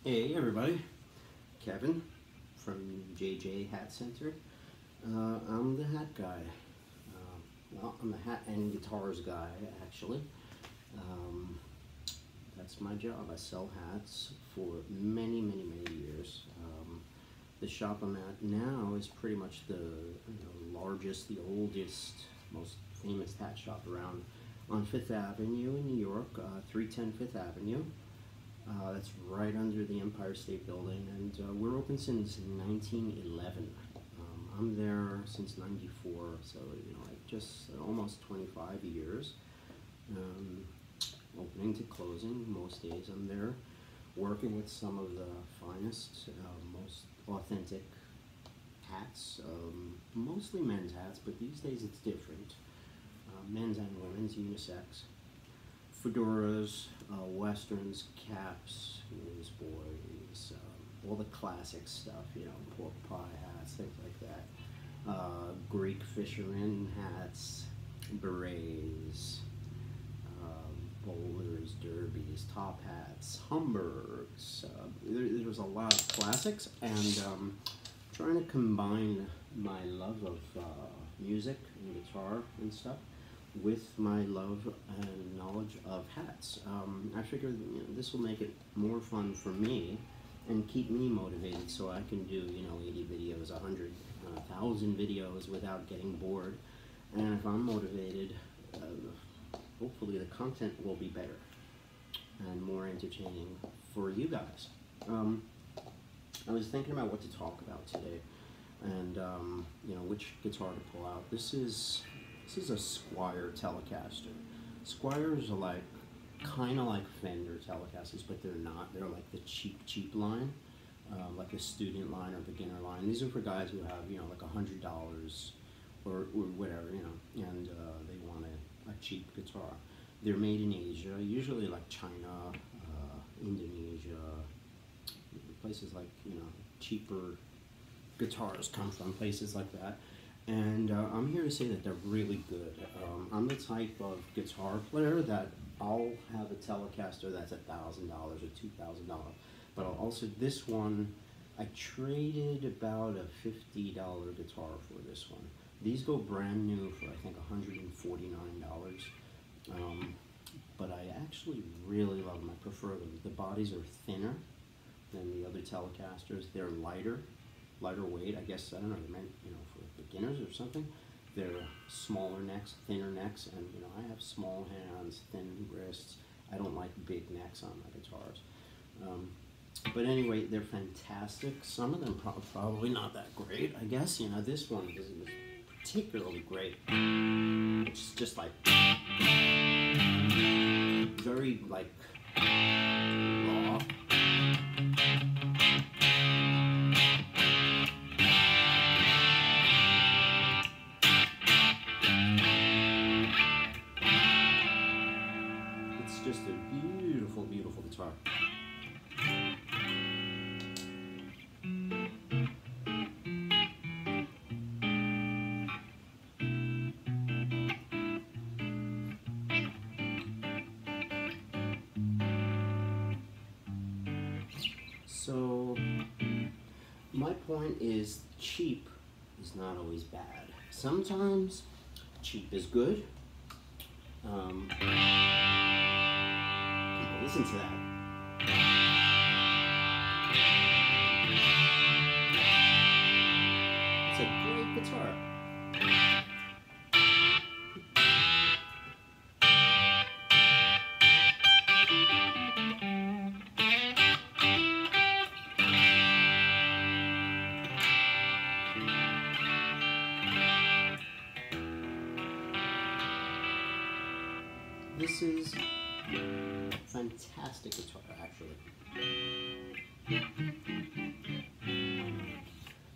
Hey everybody, Kevin from JJ Hat Center. I'm the hat guy. Well, I'm the hat and guitars guy actually. Um, that's my job. I sell hats for many years. The shop I'm at now is pretty much the largest, the oldest, most famous hat shop around on Fifth Avenue in New York, 310 Fifth Avenue. That's right under the Empire State Building, and we're open since 1911. I'm there since '94, so like just almost 25 years. Opening to closing, most days I'm there, working with some of the finest, most authentic hats, mostly men's hats, but these days it's different. Men's and women's, unisex. Fedoras, westerns, caps, newsboys, all the classic stuff, pork pie hats, things like that. Greek fisherman hats, berets, bowlers, derbies, top hats, Humburgs. There's a lot of classics, and trying to combine my love of music and guitar and stuff with my love and knowledge of hats. I figured this will make it more fun for me and keep me motivated, so I can do 80 videos, 100, 1,000 videos without getting bored. And if I'm motivated, hopefully the content will be better and more entertaining for you guys. I was thinking about what to talk about today, and which guitar to pull out. This is a Squire Telecaster. Squires are like kind of like Fender Telecasters, but they're not. They're like the cheap line, like the student line or beginner line. These are for guys who have like $100 or whatever, and they want a cheap guitar. They're made in Asia, usually like China, Indonesia, places like cheaper guitars come from places like that. And I'm here to say that they're really good. I'm the type of guitar player that I'll have a Telecaster that's $1,000 or $2,000, but I'll also, this one, I traded about a $50 guitar for this one. These go brand new for I think $149, but I actually really love them. I prefer them. The bodies are thinner than the other Telecasters. They're lighter weight. I guess, I don't know, they're meant for beginners or something. They're smaller necks, thinner necks, and I have small hands, thin wrists. I don't like big necks on my guitars. But anyway, they're fantastic. Some of them probably not that great, I guess. This one is particularly great. It's just like very like raw. It's just a beautiful guitar. So my point is, cheap is not always bad. Sometimes cheap is good. Listen to that. It's a great guitar. This is a fantastic guitar, actually.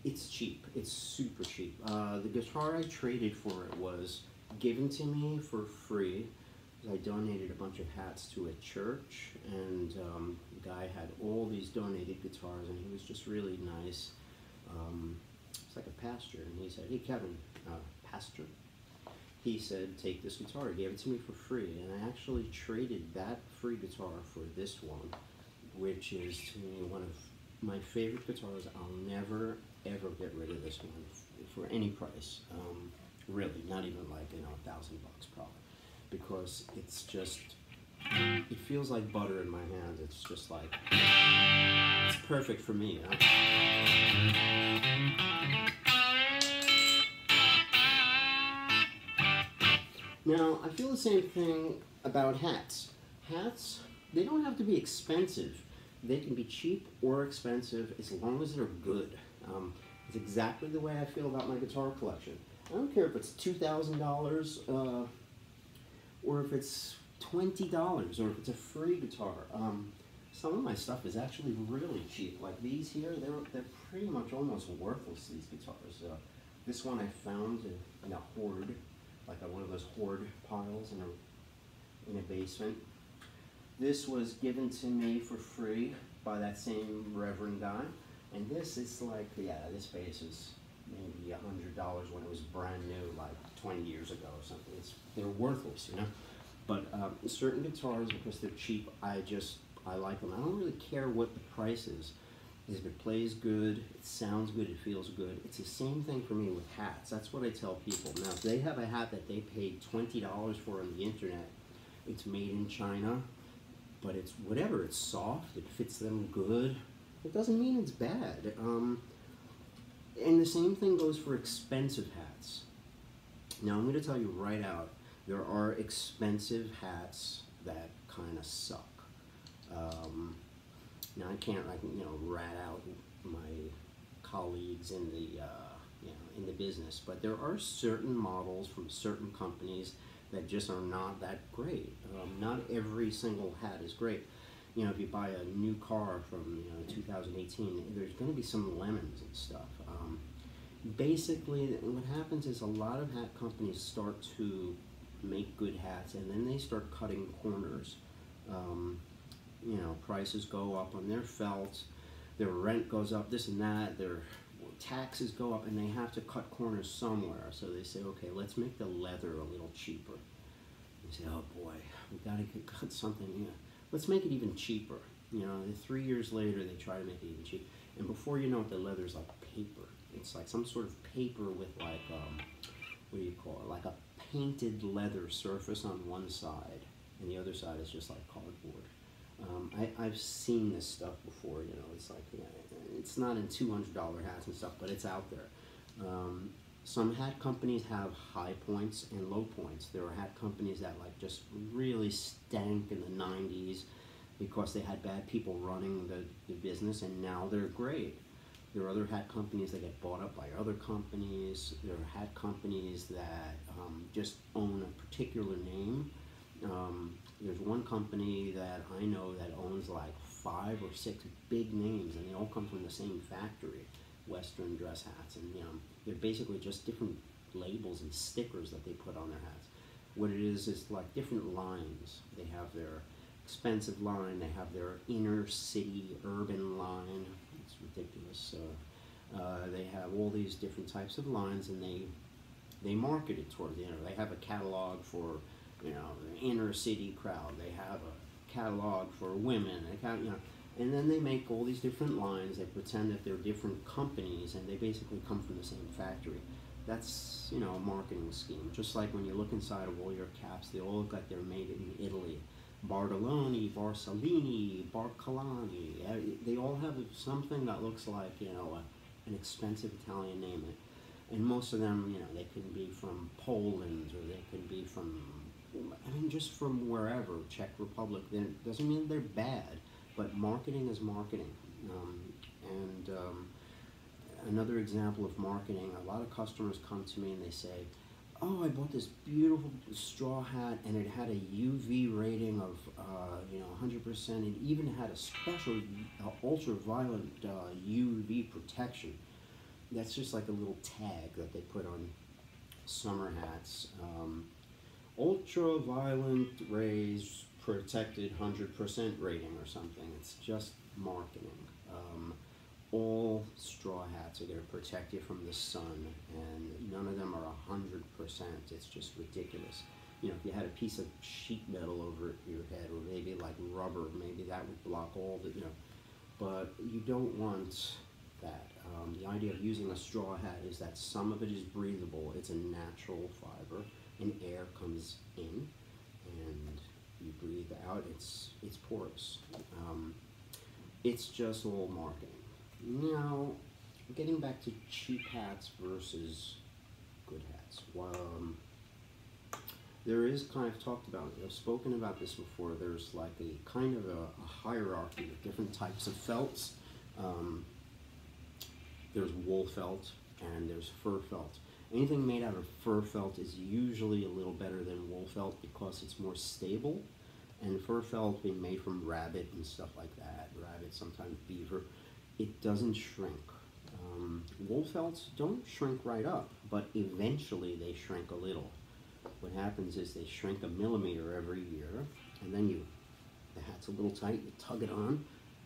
It's cheap. It's super cheap. The guitar I traded for it was given to me for free. I donated a bunch of hats to a church, and the guy had all these donated guitars, and he was just really nice. It's like a pastor, and he said, "Hey, Kevin, pastor." He said, "Take this guitar." He gave it to me for free, and I actually traded that free guitar for this one. which is to me one of my favorite guitars. I'll never ever get rid of this one for any price. Really, not even like, you know, $1,000 probably, because it's just, it feels like butter in my hand. It's just like, it's perfect for me, you know? Now, I feel the same thing about hats. Hats, they don't have to be expensive. They can be cheap or expensive as long as they're good. It's exactly the way I feel about my guitar collection. I don't care if it's $2,000 or if it's $20 or if it's a free guitar. Some of my stuff is actually really cheap. Like these here, they're pretty much almost worthless, these guitars. This one I found in a hoard, like one of those hoard piles in a basement. This was given to me for free by that same reverend guy. And this is like, yeah, this bass is maybe $100 when it was brand new, like 20 years ago or something. They're worthless, you know? But certain guitars, because they're cheap, I like them. I don't really care what the price is. If it plays good, it sounds good, it feels good. It's the same thing for me with hats. That's what I tell people. Now, if they have a hat that they paid $20 for on the internet, it's made in China, but it's whatever, it's soft, it fits them good. It doesn't mean it's bad. And the same thing goes for expensive hats. Now, I'm going to tell you right out, there are expensive hats that kind of suck. Now, I can't, like, you know, rat out my colleagues in the, you know, in the business, but there are certain models from certain companies that just are not that great. Not every single hat is great. You know, if you buy a new car from, you know, 2018, there's going to be some lemons and stuff. Basically, what happens is a lot of hat companies start to make good hats, and then they start cutting corners. You know, prices go up on their felt, their rent goes up, this and that, their taxes go up, and they have to cut corners somewhere. So they say, okay, let's make the leather a little cheaper. You say, oh boy, we got to cut something, you know, let's make it even cheaper. You know, 3 years later, they try to make it even cheaper. And before you know it, the leather's like paper. It's like some sort of paper with like, what do you call it? Like a painted leather surface on one side, and the other side is just like cardboard. I've seen this stuff before, you know, it's like, you know, it's not in $200 hats and stuff, but it's out there. Some hat companies have high points and low points. There are hat companies that like just really stank in the 90s because they had bad people running the business, and now they're great. There are other hat companies that get bought up by other companies. There are hat companies that just own a particular name. There's one company that I know that owns like 5 or 6 big names, and they all come from the same factory, Western dress hats, and you know, they're basically just different labels and stickers that they put on their hats. What it is like different lines. They have their expensive line, they have their inner city urban line. It's ridiculous. They have all these different types of lines, and they market it toward, you know, they have a catalog for, you know, the inner city crowd. They have a catalog for women. You know, and then they make all these different lines. They pretend that they're different companies, and they basically come from the same factory. That's, you know, a marketing scheme. Just like when you look inside of all your caps, they all look like they're made in Italy. Bartoloni, Barsalini, Barcolani. They all have something that looks like, you know, an expensive Italian name. And most of them, you know, they can be from Poland, or they can be from, I mean, just from wherever, Czech Republic. That doesn't mean they're bad, but marketing is marketing. Another example of marketing, a lot of customers come to me and they say, oh, I bought this beautiful straw hat, and it had a UV rating of, you know, 100%. It even had a special ultraviolet UV protection. That's just like a little tag that they put on summer hats. Ultraviolet rays protected 100% rating or something. It's just marketing. All straw hats are going to protect you from the sun, and none of them are 100%. It's just ridiculous. you know, if you had a piece of sheet metal over your head, or maybe like rubber, maybe that would block all the, you know, but you don't want that. The idea of using a straw hat is that some of it is breathable. It's a natural fiber, and air comes in, and you breathe out. It's porous. It's just all marketing. Now, getting back to cheap hats versus good hats. There is kind of talked about, I've spoken about this before, there's like a kind of a hierarchy of different types of felts. There's wool felt and there's fur felt. Anything made out of fur felt is usually a little better than wool felt because it's more stable. And fur felt being made from rabbit and stuff like that, rabbit, sometimes beaver, it doesn't shrink. Wool felts don't shrink right up, but eventually they shrink a little. What happens is they shrink a millimeter every year, and then the hat's a little tight, you tug it on,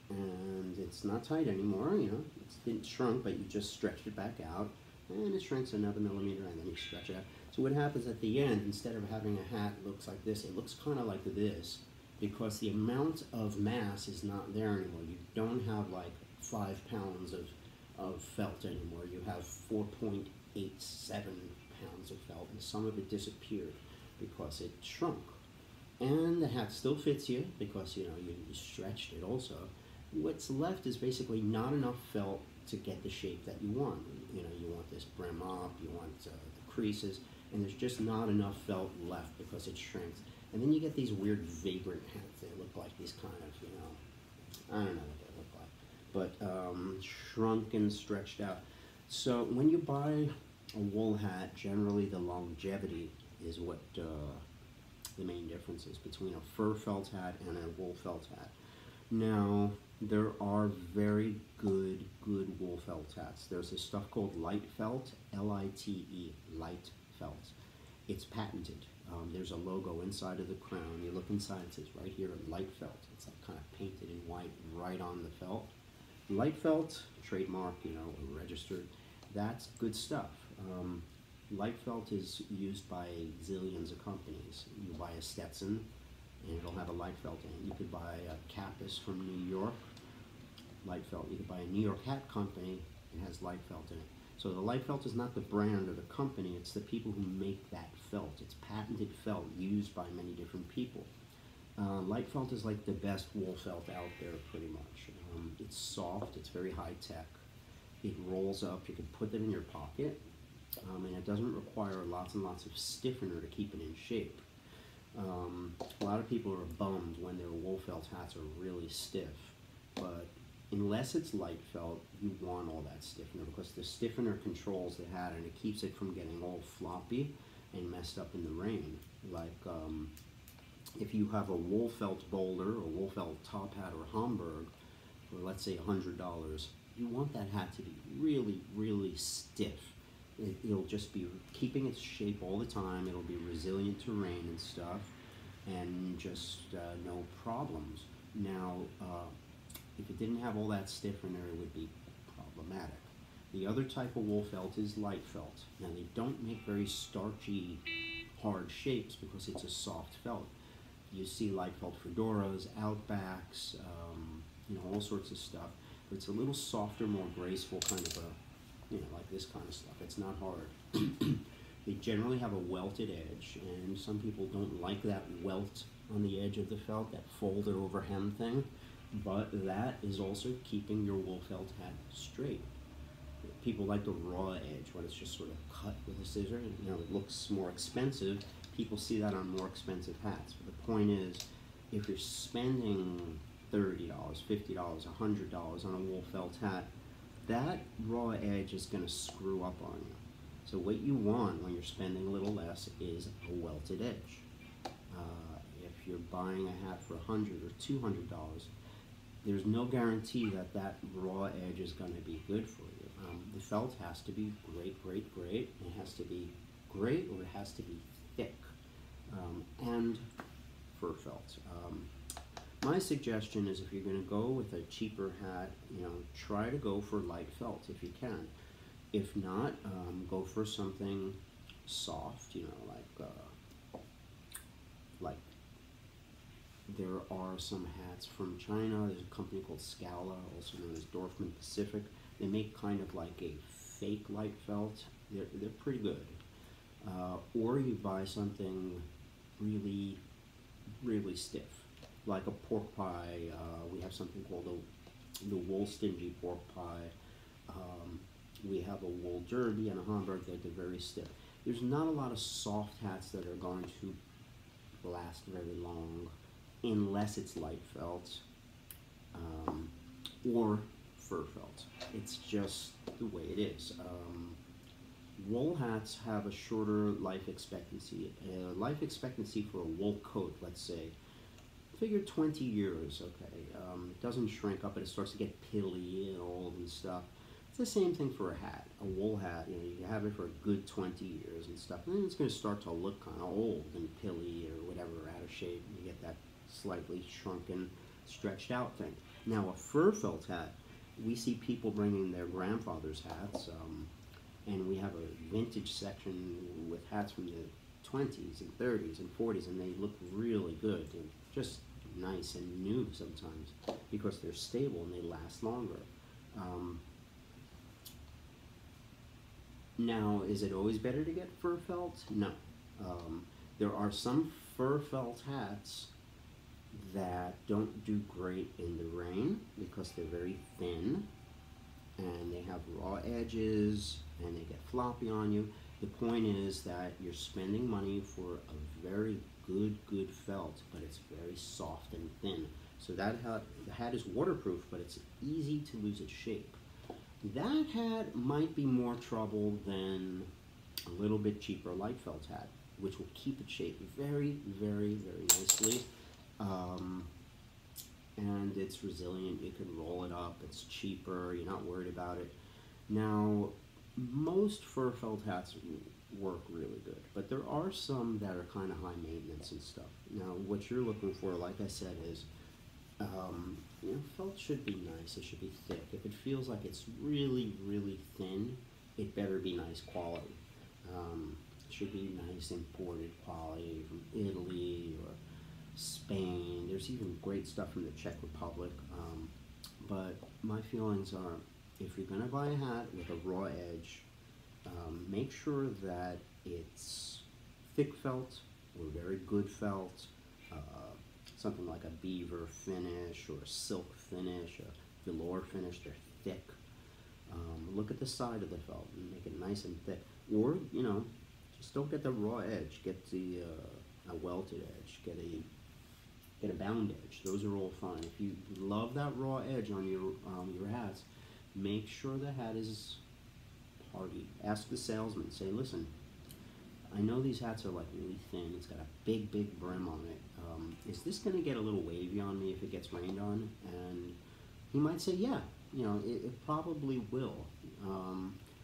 and it's not tight anymore, you know, it didn't shrunk, but you just stretched it back out, and it shrinks another millimeter, and then you stretch it out. So what happens at the end, instead of having a hat that looks like this, it looks kind of like this, because the amount of mass is not there anymore. You don't have like 5 pounds of felt anymore. You have 4.87 pounds of felt, and some of it disappeared because it shrunk. And the hat still fits you because, you know, you stretched it also. What's left is basically not enough felt to get the shape that you want. You know, you want this brim up, you want the creases, and there's just not enough felt left because it shrinks. And then you get these weird vagrant hats. They look like these kind of, you know, I don't know what they look like, but shrunk and stretched out. So when you buy a wool hat, generally the longevity is what the main difference is between a fur felt hat and a wool felt hat. Now, there are very good wool felt hats. There's this stuff called Lite Felt, L-I-T-E, Lite Felt. It's patented. There's a logo inside of the crown. You look inside, it says right here, Lite Felt. It's like kind of painted in white right on the felt. Lite Felt, trademark, you know, registered. That's good stuff. Lite Felt is used by zillions of companies. You buy a Stetson, and it'll have a Lite Felt in it. You could buy a Capus from New York, Lite Felt. You could buy a New York hat company, it has Lite Felt in it. So the Lite Felt is not the brand or the company, it's the people who make that felt. It's patented felt used by many different people. Lite Felt is like the best wool felt out there, pretty much. It's soft, it's very high tech. It rolls up, you can put them in your pocket, and it doesn't require lots and lots of stiffener to keep it in shape. A lot of people are bummed when their wool felt hats are really stiff, but unless it's Lite Felt, you want all that stiffener because the stiffener controls the hat and it keeps it from getting all floppy and messed up in the rain. Like if you have a wool felt bowler or wool felt top hat or Hamburg for let's say $100, you want that hat to be really, really stiff. It'll just be keeping its shape all the time. It'll be resilient to rain and stuff, and just no problems. Now, if it didn't have all that stiffener, it would be problematic. The other type of wool felt is Lite Felt. Now, they don't make very starchy, hard shapes because it's a soft felt. You see Lite Felt fedoras, Outbacks, you know, all sorts of stuff. But it's a little softer, more graceful kind of a, you know, like this kind of stuff. It's not hard. They generally have a welted edge, and some people don't like that welt on the edge of the felt, that folded over hem thing, but that is also keeping your wool felt hat straight. People like the raw edge when it's just sort of cut with a scissor. You know, it looks more expensive. People see that on more expensive hats. But the point is, if you're spending $30, $50, $100 on a wool felt hat, that raw edge is going to screw up on you. So what you want when you're spending a little less is a welted edge. If you're buying a hat for $100 or $200, there's no guarantee that that raw edge is going to be good for you. The felt has to be great, great, great. It has to be great, or it has to be thick. And fur felt. My suggestion is if you're going to go with a cheaper hat, you know, try to go for Lite Felt if you can. If not, go for something soft, you know, like like, there are some hats from China. There's a company called Scala, also known as Dorfman Pacific. They make kind of like a fake Lite Felt. They're pretty good. Or you buy something really, really stiff, like a pork pie. We have something called the wool stingy pork pie. We have a wool derby and a Hamburg that they're very stiff. There's not a lot of soft hats that are going to last very long, unless it's Lite Felt or fur felt. It's just the way it is. Wool hats have a shorter life expectancy. Life expectancy for a wool coat, let's say, figure 20 years, okay. It doesn't shrink up, but it starts to get pilly and old and stuff. It's the same thing for a hat. A wool hat, you know, you have it for a good 20 years and stuff, and then it's going to start to look kind of old and pilly or whatever, out of shape, and you get that slightly shrunken, stretched out thing. Now, a fur felt hat, we see people bringing their grandfather's hats, and we have a vintage section with hats from the 20s and 30s and 40s, and they look really good and just nice and new sometimes because they're stable and they last longer. Now, is it always better to get fur felt? No. There are some fur felt hats that don't do great in the rain because they're very thin and they have raw edges and they get floppy on you. The point is that you're spending money for a very good felt, but it's very soft and thin. So that the hat is waterproof, but it's easy to lose its shape. That hat might be more trouble than a little bit cheaper Lite Felt hat, which will keep its shape very nicely. And it's resilient, you can roll it up, it's cheaper, you're not worried about it. Now, most fur felt hats work really good, but there are some that are kind of high maintenance and stuff. Now, what you're looking for, like I said, is you know, felt should be nice, it should be thick. If it feels like it's really thin, it better be nice quality. It should be nice imported quality from Italy or Spain. There's even great stuff from the Czech Republic. But my feelings are, if you're going to buy a hat with a raw edge, make sure that it's thick felt or very good felt, something like a beaver finish or a silk finish, a velour finish. They're thick. Look at the side of the felt and make it nice and thick. Or, you know, just don't get the raw edge. Get the a welted edge. Get a bound edge. Those are all fine. If you love that raw edge on your hats, make sure the hat is hearty. Ask the salesman. Say, listen, I know these hats are like really thin. It's got a big brim on it. Is this going to get a little wavy on me if it gets rained on? And he might say, yeah, you know, it probably will.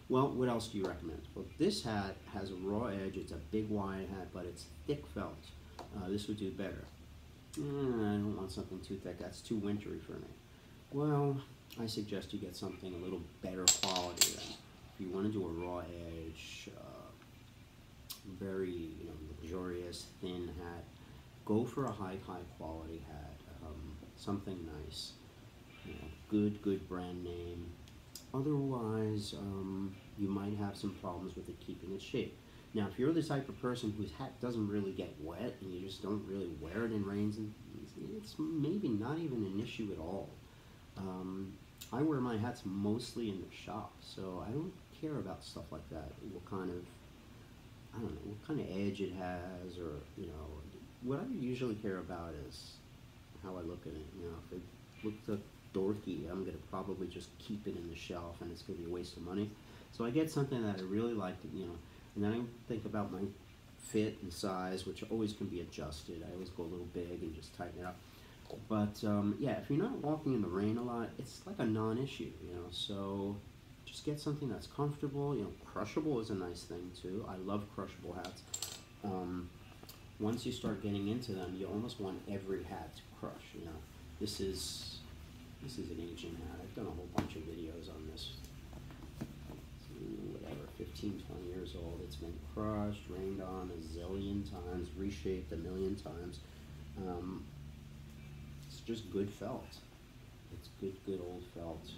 Well, what else do you recommend? Well, this hat has a raw edge. It's a big wide hat, but it's thick felt. This would do better. I don't want something too thick. That's too wintry for me. Well, I suggest you get something a little better quality then. If you want to do a raw edge, very, you know, luxurious thin hat, go for a high quality hat. Something nice, you know, good brand name. Otherwise, you might have some problems with it keeping its shape. Now, if you're the type of person whose hat doesn't really get wet and you just don't really wear it in rains, it's maybe not even an issue at all. I wear my hats mostly in the shop, so I don't care about stuff like that. What kind of, I don't know, what kind of edge it has, or, you know, what I usually care about is how I look at it. You know, if it looks dorky, I'm going to probably just keep it in the shelf and it's going to be a waste of money. So I get something that I really like, you know, and then I think about my fit and size, which always can be adjusted. I always go a little big and just tighten it up. But yeah, if you're not walking in the rain a lot, it's like a non-issue, you know, so just get something that's comfortable. You know, crushable is a nice thing too. I love crushable hats. Once you start getting into them, you almost want every hat to crush, you know. This is an aging hat. I've done a whole bunch of videos on this, whatever, 15, 20 years old. It's been crushed, rained on a zillion times, reshaped a million times. It's just good felt. It's good old felt.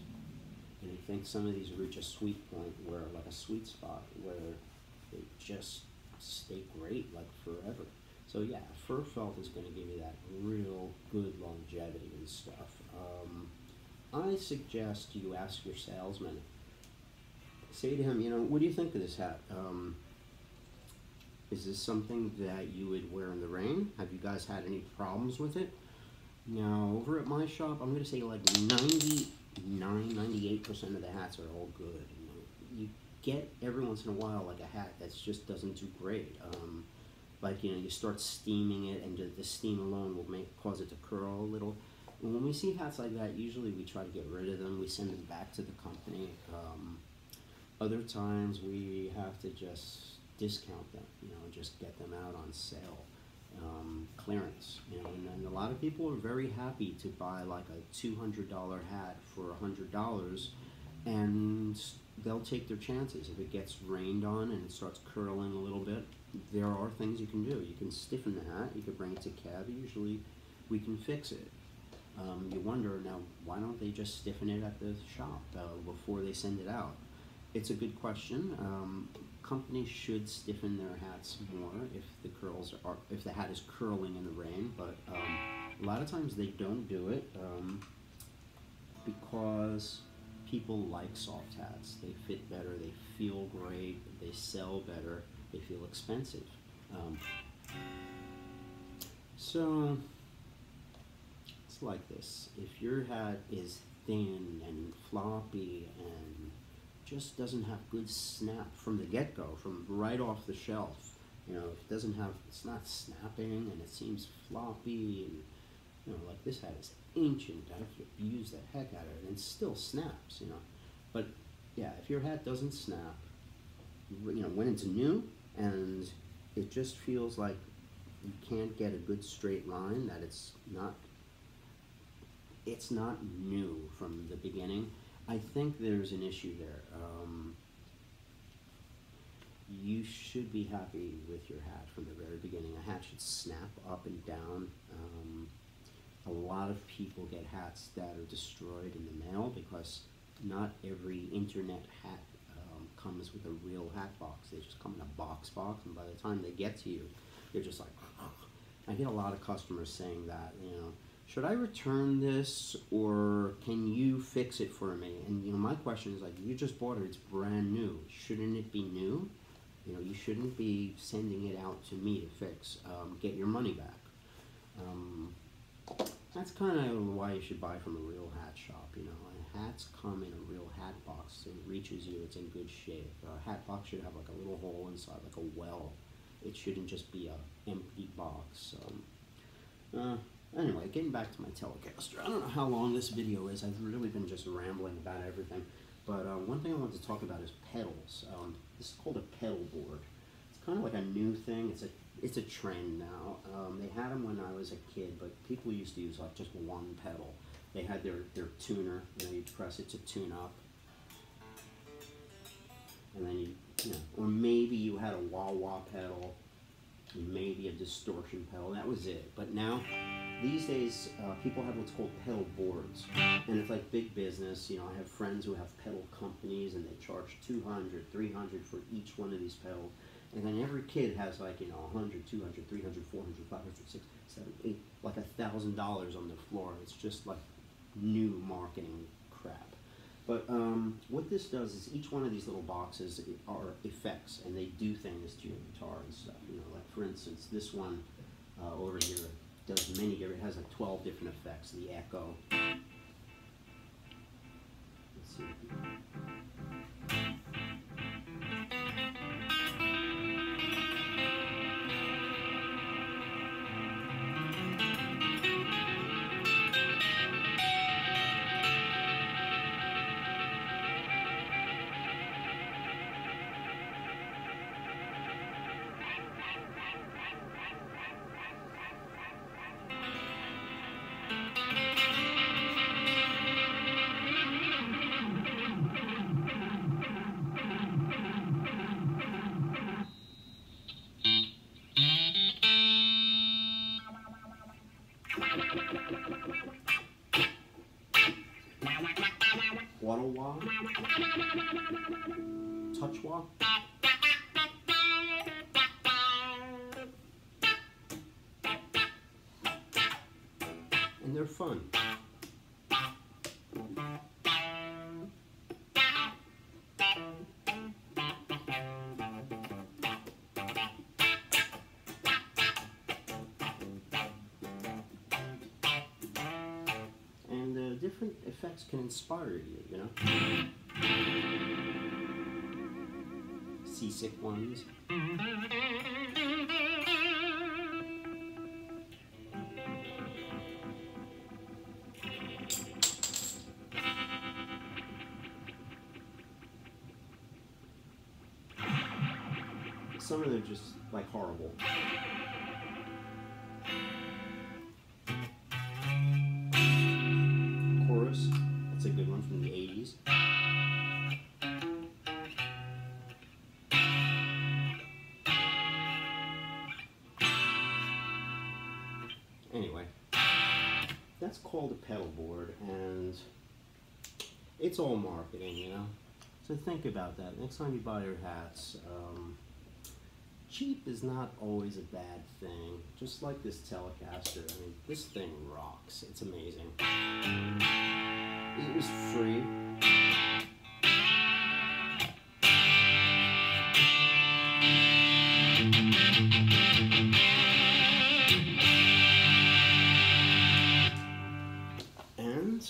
And I think some of these reach a sweet point where, like a sweet spot, where they just stay great, like forever. So yeah, fur felt is going to give you that real good longevity and stuff. I suggest you ask your salesman, say to him, you know, what do you think of this hat? Is this something that you would wear in the rain? Have you guys had any problems with it? Now, over at my shop, I'm going to say like 98% of the hats are all good. You get every once in a while like a hat that just doesn't do great. Like, you know, you start steaming it, and the steam alone will cause it to curl a little. And when we see hats like that, usually we try to get rid of them. We send them back to the company. Other times we have to just discount them, you know, just get them out on sale, clearance, you know. And a lot of people are very happy to buy like a $200 hat for $100, and they'll take their chances. If it gets rained on and it starts curling a little bit, there are things you can do. You can stiffen the hat, you can bring it to cab, usually we can fix it. You wonder, now, why don't they just stiffen it at the shop before they send it out? It's a good question. Companies should stiffen their hats more if if the hat is curling in the rain, but a lot of times they don't do it because people like soft hats. They fit better, they feel great, they sell better, they feel expensive. So it's like this. If your hat is thin and floppy and just doesn't have good snap from the get-go, from right off the shelf, you know, if it doesn't have, it's not snapping and it seems floppy, and you know, like this hat is ancient, I have to abuse the heck out of it, and it still snaps, you know. But yeah, if your hat doesn't snap, you know, when it's new and it just feels like you can't get a good straight line, that it's not new from the beginning, I think there's an issue there. You should be happy with your hat from the very beginning. A hat should snap up and down. A lot of people get hats that are destroyed in the mail because not every internet hat comes with a real hat box. They just come in a box, and by the time they get to you, you're just like, oh. I get a lot of customers saying that, you know, should I return this, or can you fix it for me? And you know, my question is like, you just bought it, it's brand new. Shouldn't it be new? You know, you shouldn't be sending it out to me to fix. Get your money back. That's kind of why you should buy from a real hat shop. You know, and hats come in a real hat box. It reaches you, it's in good shape. A hat box should have like a little hole inside, like a well. It shouldn't just be a empty box. Anyway, getting back to my Telecaster. I don't know how long this video is. I've really been just rambling about everything. But one thing I want to talk about is pedals. This is called a pedal board. It's kind of like a new thing. It's a trend now. They had them when I was a kid, but people used to use like just one pedal. They had their tuner. You know, you'd press it to tune up, and then you know, or maybe you had a wah-wah pedal, maybe a distortion pedal. That was it. But now, these days, people have what's called pedal boards, and it's like big business. You know, I have friends who have pedal companies, and they charge $200, $300 for each one of these pedals. And then every kid has like, you know, $100, $200, $300, $400, $500, $600, $700, $800, like $1,000 on the floor. It's just like new marketing crap. But what this does is each one of these little boxes are effects, and they do things to your guitar and stuff. You know, like for instance, this one over here does many different. It has like 12 different effects. The echo. Let's see. auto wah, touch wah. And they're fun. And different effects can inspire you, you know? Seasick ones. Some of them are just like horrible. Chorus, that's a good one from the 80s. Anyway, that's called a pedal board, and it's all marketing, you know? So think about that. Next time you buy your hats, cheap is not always a bad thing. Just like this Telecaster. I mean, this thing rocks. It's amazing. It was free. And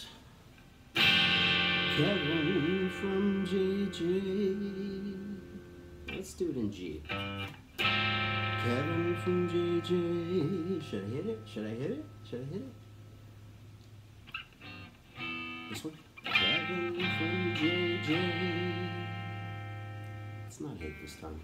Kevin from JJ. Let's do it in G. Kevin from JJ. Should I hit it? Should I hit it? Should I hit it? This one? Kevin from JJ. It's not hit this time.